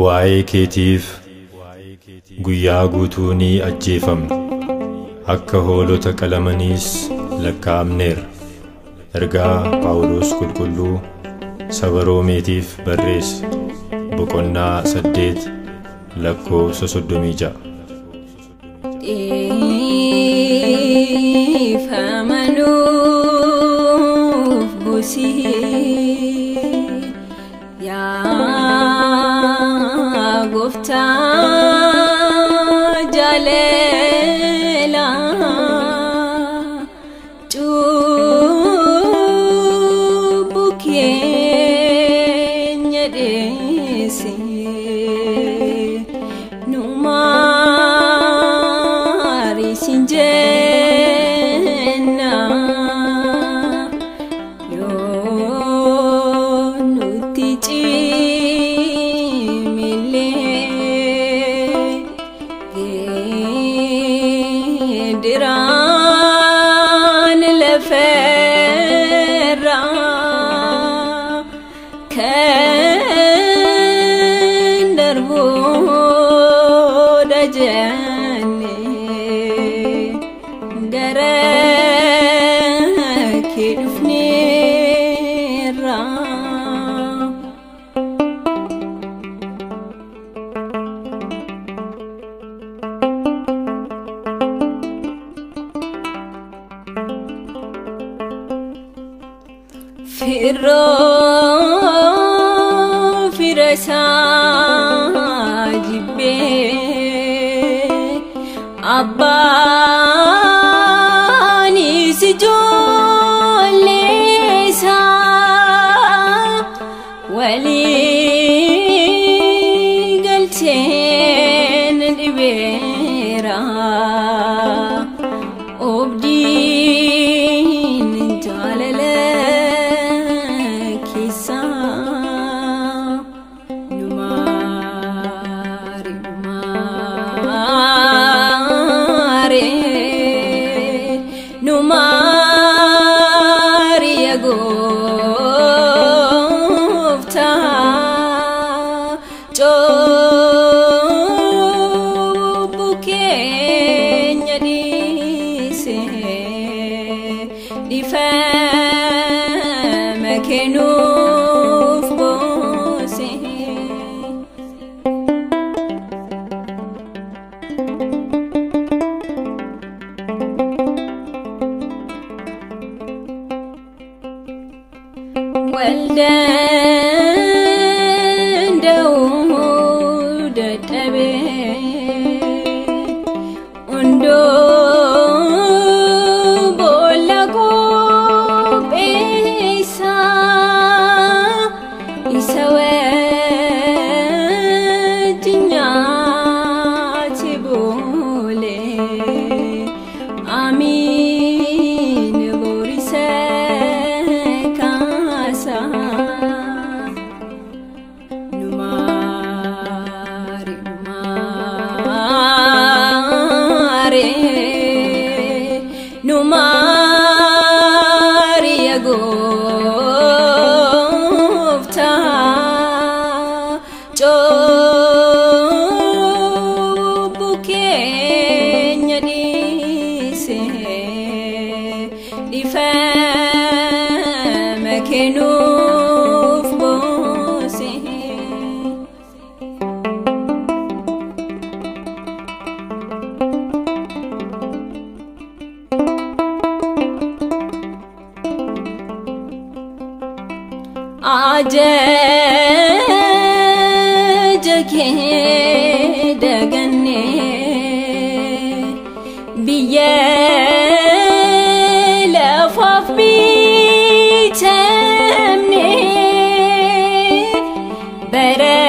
waa'ee keetiif guyyaa guutuu ni ajjeefamna, akka hoolota qalamaniis lakkaa'amneerra. Ergaa Phaawulos qulqulluu saba Roomeetiif barreesse, boqonnaa 8 lakkoofsa 36. Dhiifamanuuf busii yaa Gooftaa jaalala cubbuu keenya dhiisi nu maarii siin jenna yoo nuti cimillee geeddiraan lafarra kan darbuudha jenne gara kee dhufneerra. Firoo fira isaa jibbee abbaanis ijoollee isaa walii galcheen dhibeera. Obdiin jaalala nu maarii yaa Gooftaa cubbuu keenya dhiisi dhiifama kennuuf boose. Waldanda'uu dadhabee hundoo boolla qopheessaa isa wajjin nyaate boolee amiin borise kaasa. Nu maarii yaa Gooftaa cubbuu keenya dhiisi dhiifama kennuuf boose. Ajaja kee dagannee biyya lafaaf bitamnee bara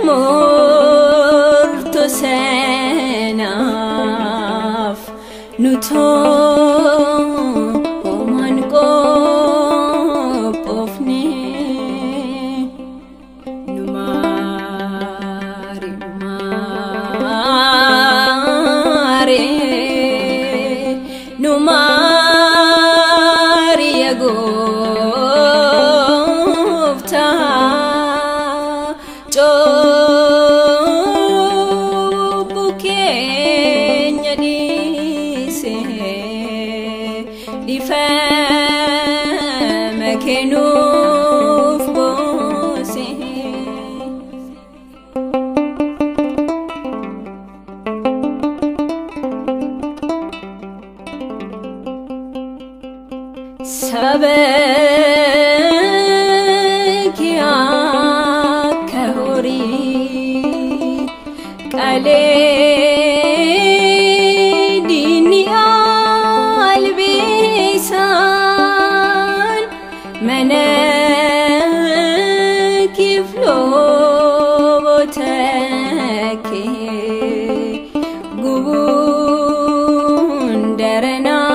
murtoo sanaaf nu toomaan qophoofne. Nu maarii yaa Gooftaa cubbu keenya dhiisee dhiifama kee nuuf boosee. Saba kee akka horii qalee diinni albeesaan mana kifloota kee gubuun daranaa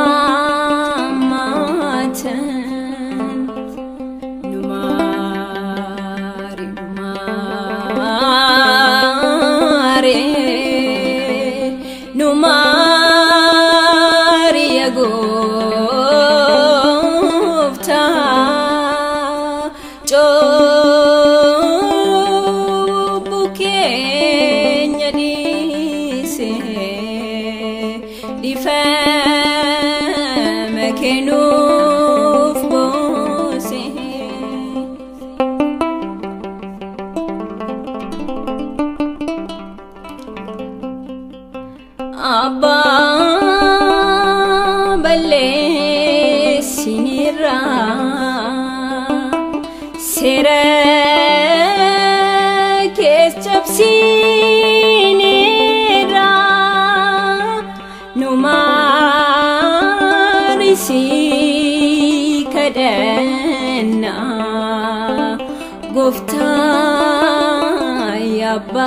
Abba balleessinirra seera kees cabsinirra nu maarisi kadhanna gooftaa yabba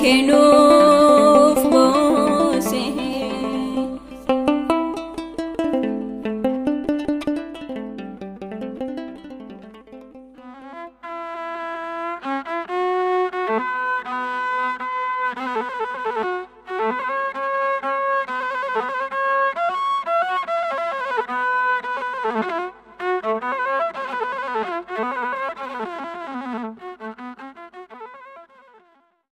Kenu